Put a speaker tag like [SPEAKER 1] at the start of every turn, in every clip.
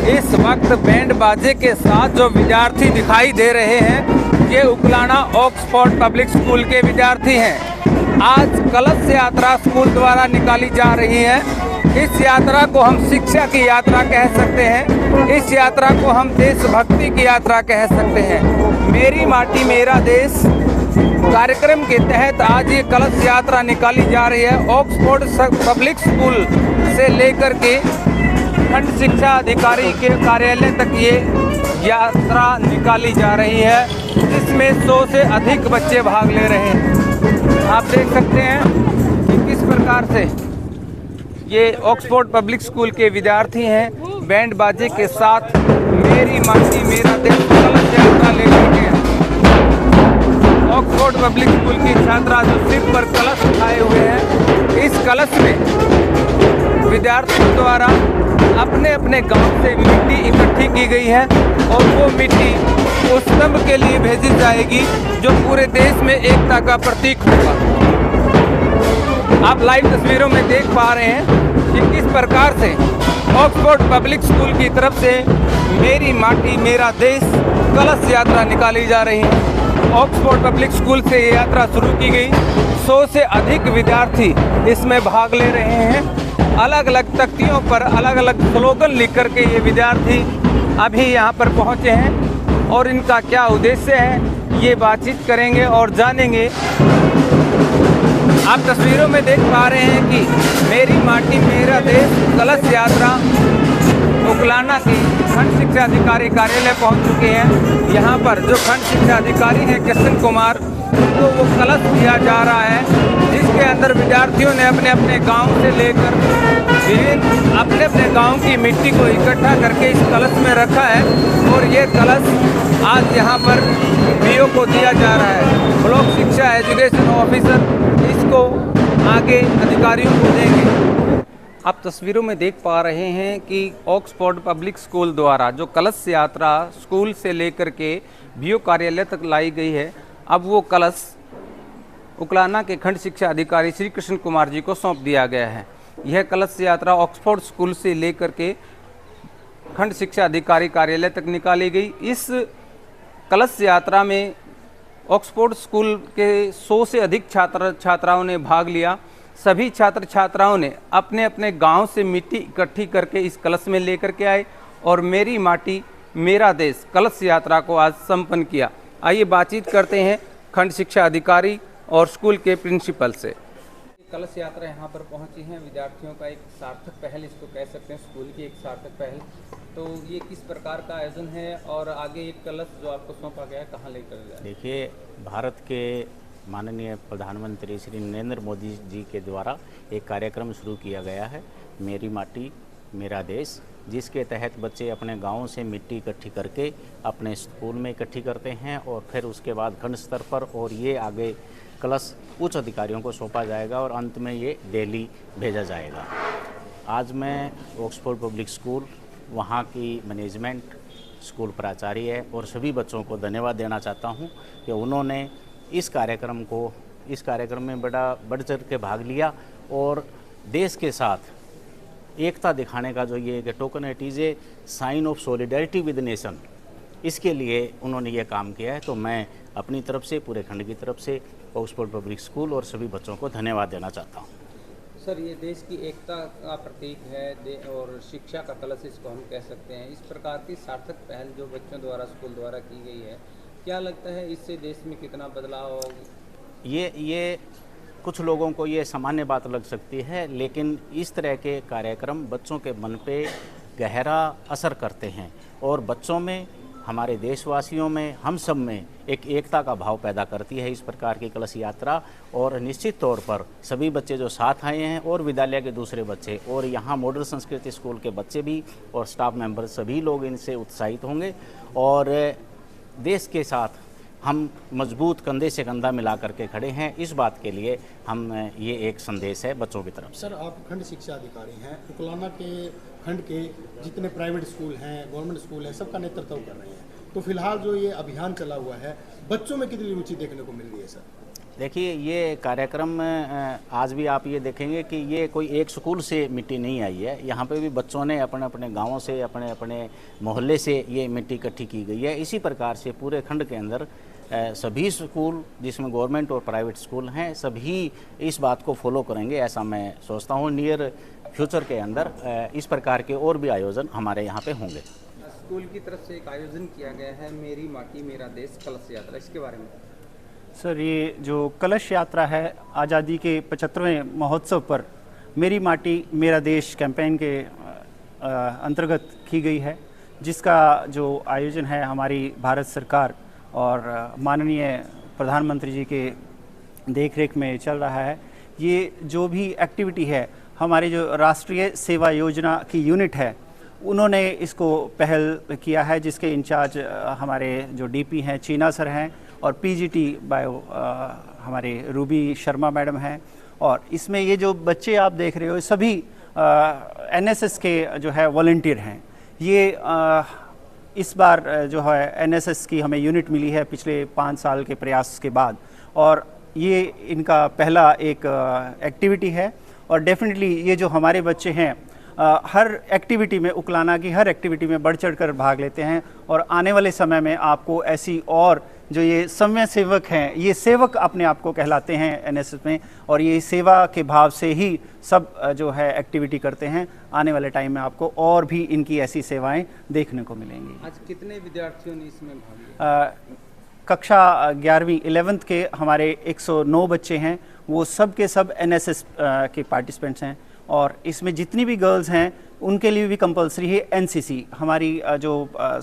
[SPEAKER 1] इस वक्त बैंड बाजे के साथ जो विद्यार्थी दिखाई दे रहे हैं ये उकलाना ऑक्सफोर्ड पब्लिक स्कूल के विद्यार्थी हैं। आज कलश यात्रा स्कूल द्वारा निकाली जा रही है। इस यात्रा को हम शिक्षा की यात्रा कह सकते हैं, इस यात्रा को हम देशभक्ति की यात्रा कह सकते हैं। मेरी माटी मेरा देश कार्यक्रम के तहत आज ये कलश यात्रा निकाली जा रही है। ऑक्सफोर्ड पब्लिक स्कूल से लेकर के खंड शिक्षा अधिकारी के कार्यालय तक ये यात्रा निकाली जा रही है, जिसमें 100 से अधिक बच्चे भाग ले रहे हैं। आप देख सकते हैं कि किस प्रकार से ये ऑक्सफोर्ड पब्लिक स्कूल के विद्यार्थी हैं बैंड बाजे के साथ मेरी माटी मेरा देश कलश यात्रा लेकर के। ऑक्सफोर्ड पब्लिक स्कूल की छात्रा जो सिर पर कलश उठाए हुए हैं, इस कलश में विद्यार्थियों द्वारा अपने अपने गांव से मिट्टी इकट्ठी की गई है और वो मिट्टी उस स्तंभ के लिए भेजी जाएगी जो पूरे देश में एकता का प्रतीक होगा। आप लाइव तस्वीरों में देख पा रहे हैं कि किस प्रकार से ऑक्सफोर्ड पब्लिक स्कूल की तरफ से मेरी माटी मेरा देश कलश यात्रा निकाली जा रही है। ऑक्सफोर्ड पब्लिक स्कूल से ये यात्रा शुरू की गई। 100 से अधिक विद्यार्थी इसमें भाग ले रहे हैं। अलग अलग तख्तियों पर अलग अलग स्लोगन लिख करके ये विद्यार्थी अभी यहाँ पर पहुँचे हैं और इनका क्या उद्देश्य है ये बातचीत करेंगे और जानेंगे। आप तस्वीरों में देख पा रहे हैं कि मेरी माटी मेरा देश कलश यात्रा उकलाना की खंड शिक्षा अधिकारी कार्यालय पहुंच चुके हैं। यहाँ पर जो खंड शिक्षा अधिकारी हैं कृष्ण कुमार, तो वो कलश दिया जा रहा है, जिसके अंदर विद्यार्थियों ने अपने अपने गांव से लेकर अपने अपने गांव की मिट्टी को इकट्ठा करके इस कलश में रखा है और ये कलश आज यहाँ पर बीओ को दिया जा रहा है। ब्लॉक शिक्षा एजुकेशन ऑफिसर इसको आगे अधिकारियों को देंगे। आप तस्वीरों में देख पा रहे हैं कि ऑक्सफोर्ड पब्लिक स्कूल द्वारा जो कलश यात्रा स्कूल से लेकर के बीओ कार्यालय तक लाई गई है, अब वो कलश उकलाना के खंड शिक्षा अधिकारी श्री कृष्ण कुमार जी को सौंप दिया गया है। यह कलश यात्रा ऑक्सफोर्ड स्कूल से लेकर के खंड शिक्षा अधिकारी कार्यालय तक निकाली गई। इस कलश यात्रा में ऑक्सफोर्ड स्कूल के 100 से अधिक छात्राओं ने भाग लिया। सभी छात्र छात्राओं ने अपने अपने गांव से मिट्टी इकट्ठी करके इस कलश में लेकर के आए और मेरी माटी मेरा देश कलश यात्रा को आज संपन्न किया। आइए बातचीत करते हैं खंड शिक्षा अधिकारी और स्कूल के प्रिंसिपल से। कलश यात्रा यहाँ पर पहुँची है, विद्यार्थियों का एक सार्थक पहल इसको कह सकते हैं, स्कूल की एक सार्थक पहल। तो ये किस प्रकार का आयोजन है और आगे एक कलश जो आपको सौंपा गया है कहाँ लेकर जाए?
[SPEAKER 2] देखिए, भारत के माननीय प्रधानमंत्री श्री नरेंद्र मोदी जी के द्वारा एक कार्यक्रम शुरू किया गया है, मेरी माटी मेरा देश, जिसके तहत बच्चे अपने गाँव से मिट्टी इकट्ठी करके अपने स्कूल में इकट्ठी करते हैं और फिर उसके बाद खंड स्तर पर और ये आगे कलश उच्च अधिकारियों को सौंपा जाएगा और अंत में ये दिल्ली भेजा जाएगा। आज मैं ऑक्सफोर्ड पब्लिक स्कूल, वहाँ की मैनेजमेंट, स्कूल प्राचार्य और सभी बच्चों को धन्यवाद देना चाहता हूँ कि उन्होंने इस कार्यक्रम में बड़ा बढ़ चढ़ के भाग लिया और देश के साथ एकता दिखाने का जो ये एक टोकन है, it is a sign of solidarity with nation, इसके लिए उन्होंने ये काम किया है। तो मैं अपनी तरफ से, पूरे खंड की तरफ से ऑक्सफोर्ड पब्लिक स्कूल और सभी बच्चों को धन्यवाद देना चाहता हूँ।
[SPEAKER 1] सर, ये देश की एकता का प्रतीक है और शिक्षा का कलश इसको हम कह सकते हैं। इस प्रकार की सार्थक पहल जो बच्चों द्वारा स्कूल द्वारा की गई है, क्या लगता है इससे देश में कितना बदलाव होगा?
[SPEAKER 2] ये कुछ लोगों को ये सामान्य बात लग सकती है, लेकिन इस तरह के कार्यक्रम बच्चों के मन पे गहरा असर करते हैं और बच्चों में, हमारे देशवासियों में, हम सब में एक एकता का भाव पैदा करती है इस प्रकार की कलश यात्रा। और निश्चित तौर पर सभी बच्चे जो साथ आए हैं और विद्यालय के दूसरे बच्चे और यहाँ मॉडल संस्कृति स्कूल के बच्चे भी और स्टाफ मेंबर सभी लोग इनसे उत्साहित होंगे और देश के साथ हम मजबूत कंधे से कंधा मिला करके खड़े हैं। इस बात के लिए हम ये एक संदेश है बच्चों की तरफ से।
[SPEAKER 3] सर, आप खंड शिक्षा अधिकारी हैं, उकलाना के खंड के जितने प्राइवेट स्कूल हैं, गवर्नमेंट स्कूल हैं, सबका नेतृत्व कर रहे हैं। तो फिलहाल जो ये अभियान चला हुआ है, बच्चों में कितनी रुचि देखने को मिल रही है सर?
[SPEAKER 2] देखिए, ये कार्यक्रम आज भी आप ये देखेंगे कि ये कोई एक स्कूल से मिट्टी नहीं आई है। यहाँ पे भी बच्चों ने अपने अपने गांवों से, अपने अपने मोहल्ले से ये मिट्टी इकट्ठी की गई है। इसी प्रकार से पूरे खंड के अंदर सभी स्कूल, जिसमें गवर्नमेंट और प्राइवेट स्कूल हैं, सभी इस बात को फॉलो करेंगे, ऐसा मैं सोचता हूँ। नियर फ्यूचर के अंदर इस प्रकार के और भी आयोजन हमारे यहाँ पे होंगे।
[SPEAKER 1] स्कूल की तरफ से एक आयोजन किया गया है, मेरी माटी मेरा देश कलश यात्रा, इसके बारे में।
[SPEAKER 4] सर, ये जो कलश यात्रा है आज़ादी के 75वें महोत्सव पर मेरी माटी मेरा देश कैंपेन के अंतर्गत की गई है, जिसका जो आयोजन है हमारी भारत सरकार और माननीय प्रधानमंत्री जी के देखरेख में चल रहा है। ये जो भी एक्टिविटी है, हमारे जो राष्ट्रीय सेवा योजना की यूनिट है, उन्होंने इसको पहल किया है, जिसके इंचार्ज हमारे जो डीपी हैं चीना सर हैं, और पीजीटी बायो हमारे रूबी शर्मा मैडम हैं। और इसमें ये जो बच्चे आप देख रहे हो सभी एनएसएस के जो है वॉलंटियर हैं। ये इस बार जो है एनएसएस की हमें यूनिट मिली है पिछले 5 साल के प्रयास के बाद, और ये इनका पहला एक एक्टिविटी है। और डेफिनेटली ये जो हमारे बच्चे हैं हर एक्टिविटी में, उकलाना की हर एक्टिविटी में बढ़ चढ़ कर भाग लेते हैं। और आने वाले समय में आपको ऐसी और जो ये समय सेवक हैं, ये सेवक अपने आप को कहलाते हैं एनएसएस में, और ये सेवा के भाव से ही सब जो है एक्टिविटी करते हैं। आने वाले टाइम में आपको और भी इनकी ऐसी सेवाएं देखने को मिलेंगी।
[SPEAKER 1] आज कितने विद्यार्थियों ने इसमें भाग लिया?
[SPEAKER 4] कक्षा 11वीं 11th के हमारे 109 बच्चे हैं, वो सब के सब एनएसएस के पार्टिसिपेंट्स हैं। और इसमें जितनी भी गर्ल्स हैं उनके लिए भी कंपलसरी है एनसीसी। हमारी जो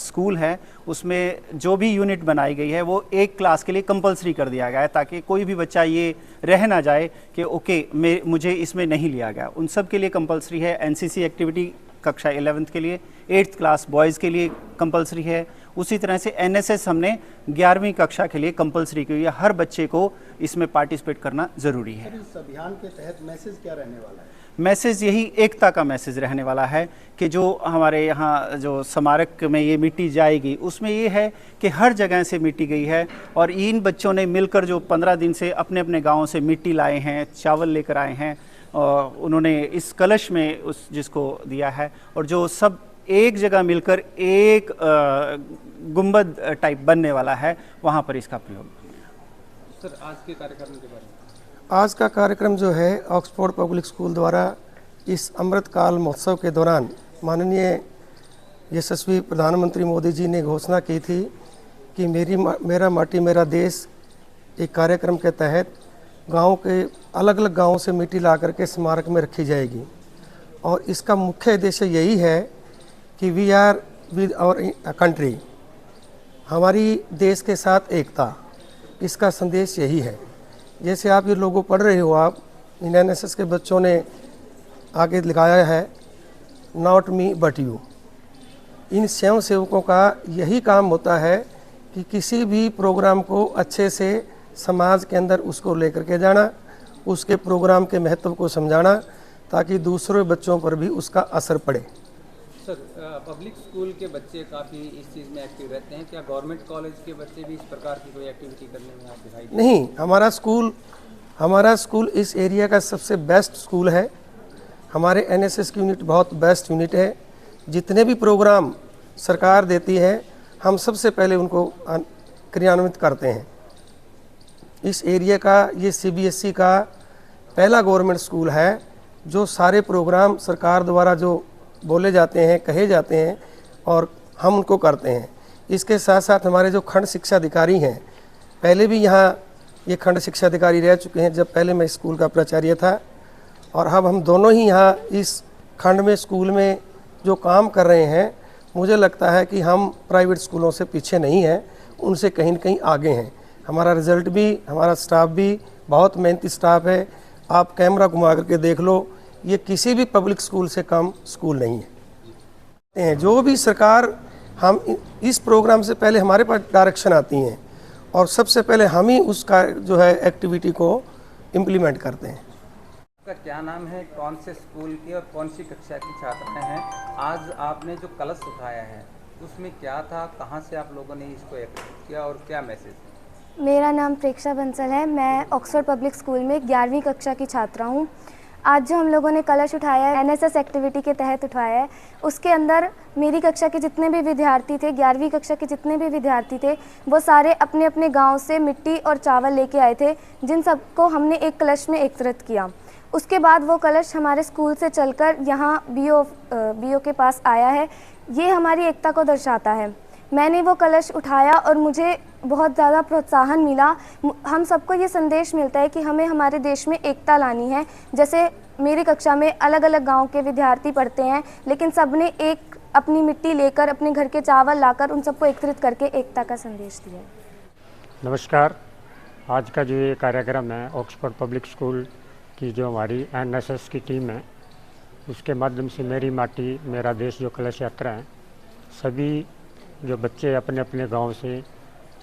[SPEAKER 4] स्कूल है उसमें जो भी यूनिट बनाई गई है वो एक क्लास के लिए कंपलसरी कर दिया गया है, ताकि कोई भी बच्चा ये रह ना जाए कि ओके मुझे इसमें नहीं लिया गया। उन सब के लिए कंपलसरी है एनसीसी एक्टिविटी। कक्षा 11th के लिए, 8th क्लास बॉयज़ के लिए कंपलसरी है। उसी तरह से एनएसएस हमने 11वीं कक्षा के लिए कंपलसरी की है। हर बच्चे को इसमें पार्टिसिपेट करना ज़रूरी है।
[SPEAKER 3] इस अभियान के तहत मैसेज क्या रहने वाला है?
[SPEAKER 4] मैसेज यही एकता का मैसेज रहने वाला है कि जो हमारे यहाँ जो स्मारक में ये मिट्टी जाएगी उसमें ये है कि हर जगह से मिट्टी गई है, और इन बच्चों ने मिलकर जो 15 दिन से अपने अपने गाँव से मिट्टी लाए हैं, चावल लेकर आए हैं, और उन्होंने इस कलश में उस जिसको दिया है, और जो सब एक जगह मिलकर एक गुंबद टाइप बनने वाला है, वहाँ पर इसका प्रयोग।
[SPEAKER 1] सर, आज के कार्यक्रम के बारे में।
[SPEAKER 5] आज का कार्यक्रम जो है ऑक्सफोर्ड पब्लिक स्कूल द्वारा इस अमृतकाल महोत्सव के दौरान माननीय यशस्वी प्रधानमंत्री मोदी जी ने घोषणा की थी कि मेरा माटी मेरा देश एक कार्यक्रम के तहत गांव के अलग अलग गांवों से मिट्टी ला करके स्मारक में रखी जाएगी। और इसका मुख्य उद्देश्य यही है कि we are with our country, हमारी देश के साथ एकता, इसका संदेश यही है। जैसे आप ये लोगो पढ़ रहे हो, आप इन एनएसएस के बच्चों ने आगे लिखाया है नॉट मी बट यू। इन स्वयं सेवकों का यही काम होता है कि किसी भी प्रोग्राम को अच्छे से समाज के अंदर उसको लेकर के जाना, उसके प्रोग्राम के महत्व को समझाना, ताकि दूसरों बच्चों पर भी उसका असर पड़े।
[SPEAKER 1] सर, पब्लिक स्कूल के बच्चे काफ़ी इस चीज़ में एक्टिव रहते हैं, क्या गवर्नमेंट कॉलेज के बच्चे भी इस प्रकार की कोई एक्टिविटी करने में आप दिखाई देते हैं?
[SPEAKER 5] नहीं, हमारा स्कूल इस एरिया का सबसे बेस्ट स्कूल है। हमारे एनएसएस की यूनिट बहुत बेस्ट यूनिट है। जितने भी प्रोग्राम सरकार देती है हम सबसे पहले उनको क्रियान्वित करते हैं। इस एरिया का ये सीबीएसई का पहला गवर्नमेंट स्कूल है जो सारे प्रोग्राम सरकार द्वारा जो बोले जाते हैं, कहे जाते हैं, और हम उनको करते हैं। इसके साथ साथ हमारे जो खंड शिक्षा अधिकारी हैं, पहले भी यहाँ ये खंड शिक्षा अधिकारी रह चुके हैं जब पहले मैं स्कूल का प्राचार्य था, और अब हम दोनों ही यहाँ इस खंड में स्कूल में जो काम कर रहे हैं, मुझे लगता है कि हम प्राइवेट स्कूलों से पीछे नहीं हैं, उनसे कहीं न कहीं आगे हैं। हमारा रिज़ल्ट भी, हमारा स्टाफ भी बहुत मेहनती स्टाफ है। आप कैमरा घुमा करके देख लो, ये किसी भी पब्लिक स्कूल से कम स्कूल नहीं है। जो भी सरकार, हम इस प्रोग्राम से पहले हमारे पास डायरेक्शन आती हैं और सबसे पहले हम ही उसका जो है एक्टिविटी को इम्प्लीमेंट करते हैं।
[SPEAKER 1] आपका क्या नाम है, कौन से स्कूल की और कौन सी कक्षा की छात्राएं हैं? आज आपने जो कलश उठाया है उसमें क्या था, कहाँ से आप लोगों ने इसको एकत्रित किया और क्या मैसेज है?
[SPEAKER 6] मेरा नाम प्रेक्षा बंसल है। मैं ऑक्सफोर्ड पब्लिक स्कूल में 11वीं कक्षा की छात्रा हूँ। आज जो हम लोगों ने कलश उठाया है एनएसएस एक्टिविटी के तहत उठाया है, उसके अंदर मेरी कक्षा के जितने भी विद्यार्थी थे, 11वीं कक्षा के जितने भी विद्यार्थी थे, वो सारे अपने अपने गांव से मिट्टी और चावल लेके आए थे, जिन सबको हमने एक कलश में एकत्रित किया। उसके बाद वो कलश हमारे स्कूल से चलकर यहाँ बीओ के पास आया है। ये हमारी एकता को दर्शाता है। मैंने वो कलश उठाया और मुझे बहुत ज़्यादा प्रोत्साहन मिला। हम सबको ये संदेश मिलता है कि हमें हमारे देश में एकता लानी है। जैसे मेरी कक्षा में अलग अलग गांव के विद्यार्थी पढ़ते हैं, लेकिन सबने एक अपनी मिट्टी लेकर, अपने घर के चावल लाकर उन सबको एकत्रित करके एकता का संदेश दिया।
[SPEAKER 7] नमस्कार। आज का जो ये कार्यक्रम है ऑक्सफोर्ड पब्लिक स्कूल की जो हमारी एनएसएस की टीम है, उसके माध्यम से मेरी माटी मेरा देश जो कलश यात्रा है, सभी जो बच्चे अपने अपने गांव से,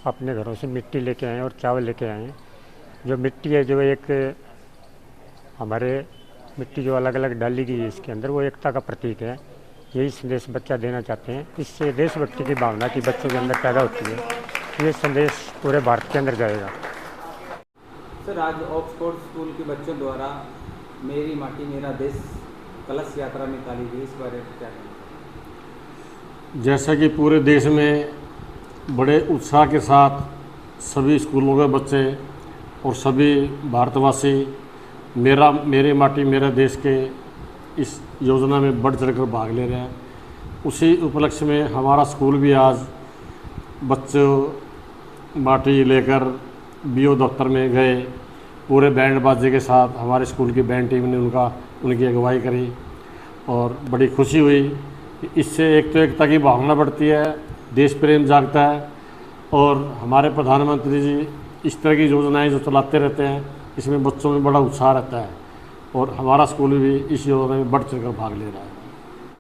[SPEAKER 7] अपने घरों से मिट्टी लेके आए और चावल लेके आए। जो मिट्टी है, जो एक हमारे मिट्टी जो अलग अलग डाली गई है इसके अंदर, वो एकता का प्रतीक है। यही संदेश बच्चा देना चाहते हैं। इससे देशभक्ति की भावना की बच्चों के अंदर पैदा होती है। ये संदेश पूरे भारत के अंदर जाएगा।
[SPEAKER 1] सर, आज ऑक्सफोर्ड स्कूल के बच्चों द्वारा मेरी माटी मेरा देश कलश यात्रा निकाली गई, इस बारे में क्या कहेंगे?
[SPEAKER 8] जैसा कि पूरे देश में बड़े उत्साह के साथ सभी स्कूलों के बच्चे और सभी भारतवासी मेरी माटी मेरा देश के इस योजना में बढ़ चढ़कर भाग ले रहे हैं, उसी उपलक्ष्य में हमारा स्कूल भी आज बच्चों माटी लेकर बीओ दफ्तर में गए। पूरे बैंड बाजे के साथ हमारे स्कूल की बैंड टीम ने उनकी अगुवाई करी और बड़ी खुशी हुई। इससे एक तो एकता की भावना बढ़ती है, देश प्रेम जागता है और हमारे प्रधानमंत्री जी इस तरह की योजनाएं जो चलाते रहते हैं, इसमें बच्चों में बड़ा उत्साह रहता है और हमारा स्कूल भी इस योजना में बढ़ चढ़कर भाग ले रहा है।